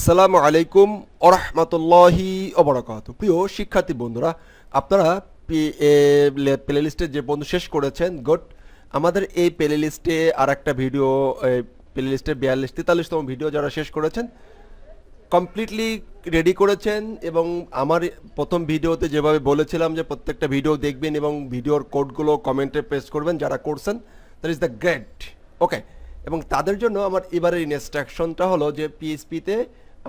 আসসালামু আলাইকুম ওয়া রাহমাতুল্লাহি ওয়া বারাকাতুহু। প্রিয় শিক্ষার্থী বন্ধুরা, আপনারা প্লেলিস্টে যে বন্ধু শেষ করেছেন, গুড। আমাদের এই প্লেলিস্টে আরেকটা ভিডিও, প্লেলিস্টের 42-43তম ভিডিও যারা শেষ করেছেন কমপ্লিটলি রেডি করেছেন, এবং আমার প্রথম ভিডিওতে যেভাবে বলেছিলাম যে প্রত্যেকটা ভিডিও দেখবেন এবং ভিডিওর কোডগুলো কমেন্টে পেস্ট করবেন যারা করছেন, দ্যাট ইজ দ্য গ্রেট। ওকে, এবং তাদের জন্য আমার এবারের ইনস্ট্রাকশনটা হলো যে পিএইচপিতে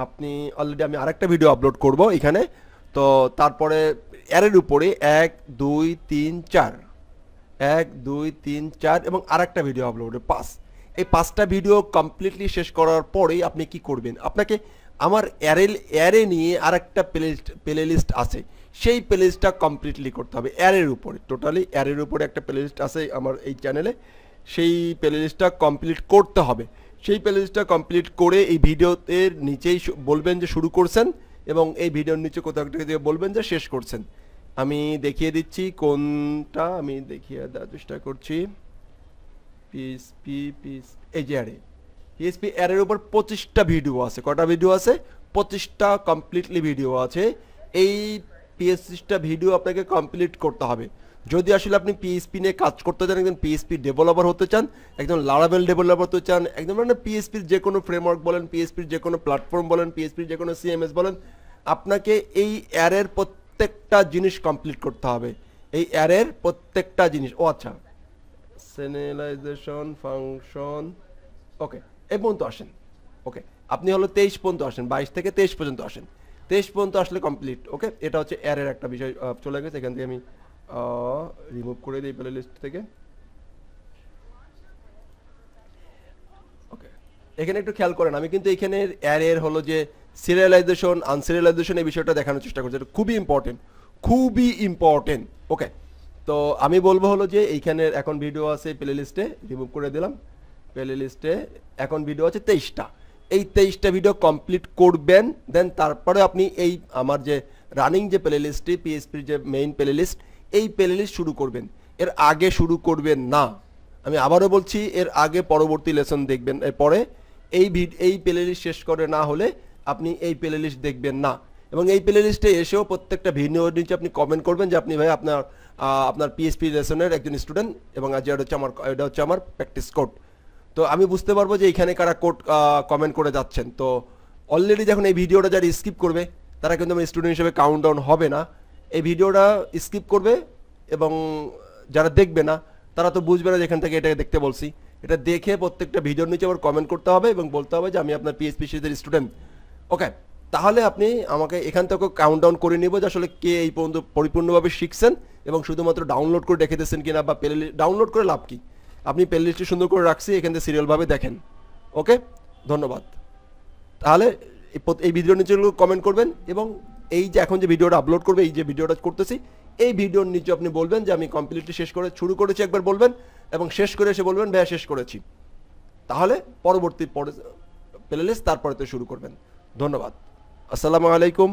আপনি অলরেডি আমি আরেকটা ভিডিও আপলোড করব এখানে, তো তারপরে অ্যারের উপরে 1 2 3 4 1 2 3 4 এবং আরেকটা ভিডিও আপলোড 5, এই 5টা ভিডিও কমপ্লিটলি শেষ করার পরেই আপনি কি করবেন, আপনাকে আমার অ্যারে নিয়ে আরেকটা প্লেলিস্ট আছে, সেই প্লেলিস্টটা কমপ্লিটলি করতে হবে অ্যারের উপরে। টোটালি অ্যারের উপরে একটা প্লেলিস্ট আছে আমার এই চ্যানেলে, সেই প্লেলিস্টটা কমপ্লিট করতে হবে। সেই প্লেলিস্টটা কমপ্লিট করে এই ভিডিওতে নিচেই বলবেন যে শুরু করছেন, এবং এই ভিডিওর নিচে কোথাও একটা দিয়ে বলবেন যে শেষ করছেন। আমি দেখিয়ে দিচ্ছি কোনটা, আমি দেখিয়ে দেওয়ার চেষ্টা করছি। এই যে পিএইচপি অ্যারের উপর 25টা ভিডিও আছে। কটা ভিডিও আছে? 25টা কমপ্লিটলি ভিডিও আছে। এই 25টা ভিডিও আপনাকে কমপ্লিট করতে হবে। যদি আসলে আপনি পিএইচপি নিয়ে কাজ করতে চান, একজন পিএইচপি ডেভেলপার হতে চান, একজন লারাভেল ডেভেলপার হতে চান, একদম মানে পিএইচপির যে কোনো ফ্রেমওয়ার্ক বলেন, পিএইচপির যে কোনো প্ল্যাটফর্ম বলেন, পিএইচপির যে কোনো সিএমএস বলেন, আপনাকে এই অ্যারের প্রত্যেকটা জিনিস কমপ্লিট করতে হবে। এই অ্যারের প্রত্যেকটা জিনিস। ও আচ্ছা, সিরিয়ালাইজেশন ফাংশন, ওকে, এই পর্যন্ত আসেন। ওকে, আপনি হলো 23 পর্যন্ত আসেন, 22 থেকে 23 পর্যন্ত আসেন। 23 পর্যন্ত আসলে কমপ্লিট। ওকে, এটা হচ্ছে অ্যারের একটা বিষয় চলে গেছে, এখান থেকে আমি রিমুভ করে দিই প্লে লিস্ট থেকে। ওকে, এখানে একটু খেয়াল করেন, আমি কিন্তু এখানে অ্যারের হলো যে সিরিয়ালাইজেশন আনসিরিয়ালাইজেশন এই বিষয়টা দেখানোর চেষ্টা করছি, এটা খুবই ইম্পর্টেন্ট, খুবই ইম্পর্টেন্ট। ওকে, তো আমি বলবো হলো যে এইখানে এখন ভিডিও আছে প্লে লিস্টে, রিমুভ করে দিলাম। প্লে লিস্টে এখন ভিডিও আছে 23টা। এই 23টা ভিডিও কমপ্লিট করবেন, দেন তারপরে আপনি এই আমার যে রানিং যে প্লে লিস্টটি, পিএইচপির যে মেইন প্লে লিস্ট, এই প্লে লিস্ট শুরু করবেন। এর আগে শুরু করবেন না, আমি আবারও বলছি, এর আগে পরবর্তী লেসন দেখবেন। এরপরে এই প্লে লিস্ট শেষ করে না হলে আপনি এই প্লে লিস্ট দেখবেন না। এবং এই প্লে লিস্টে এসেও প্রত্যেকটা ভিডিওর নিচে আপনি কমেন্ট করবেন যে আপনি ভাই আপনার পিএইচপি লেসনের একজন স্টুডেন্ট, এবং আজ এটা হচ্ছে আমার প্র্যাকটিস কোড। তো আমি বুঝতে পারবো যে এখানে কারা কোড কমেন্ট করে যাচ্ছেন। তো অলরেডি যখন এই ভিডিওটা যারা স্কিপ করবে তারা কিন্তু আমার স্টুডেন্ট হিসেবে কাউন্ট ডাউন হবে না। এই ভিডিওটা স্কিপ করবে, এবং যারা দেখবে না তারা তো বুঝবে না যে এখান থেকে এটাকে দেখতে বলছি। এটা দেখে প্রত্যেকটা ভিডিওর নিচে আবার কমেন্ট করতে হবে এবং বলতে হবে যে আমি আপনার পিএইচপি সিরিজের স্টুডেন্ট। ওকে, তাহলে আপনি আমাকে এখান থেকে কাউন্ট ডাউন করে নিব যে আসলে কে এই পর্যন্ত পরিপূর্ণভাবে শিখছেন, এবং শুধুমাত্র ডাউনলোড করে রেখে দিয়েছেন কিনা, বা ডাউনলোড করে লাভ কি, আপনি প্লে লিস্টটি সুন্দর করে রাখছি, এখান থেকে সিরিয়ালভাবে দেখেন। ওকে, ধন্যবাদ। তাহলে এই ভিডিওর নিচে কমেন্ট করবেন, এবং এই যে এখন যে ভিডিওটা আপলোড করবে, এই যে ভিডিওটা করতেছি, এই ভিডিওর নিচে আপনি বলবেন যে আমি কমপ্লিটলি শুরু করেছি একবার বলবেন, এবং শেষ করে এসে বলবেন ভাইয়া শেষ করেছি। তাহলে পরবর্তী প্লে লিস্ট তারপরে শুরু করবেন। ধন্যবাদ। আসসালামু আলাইকুম।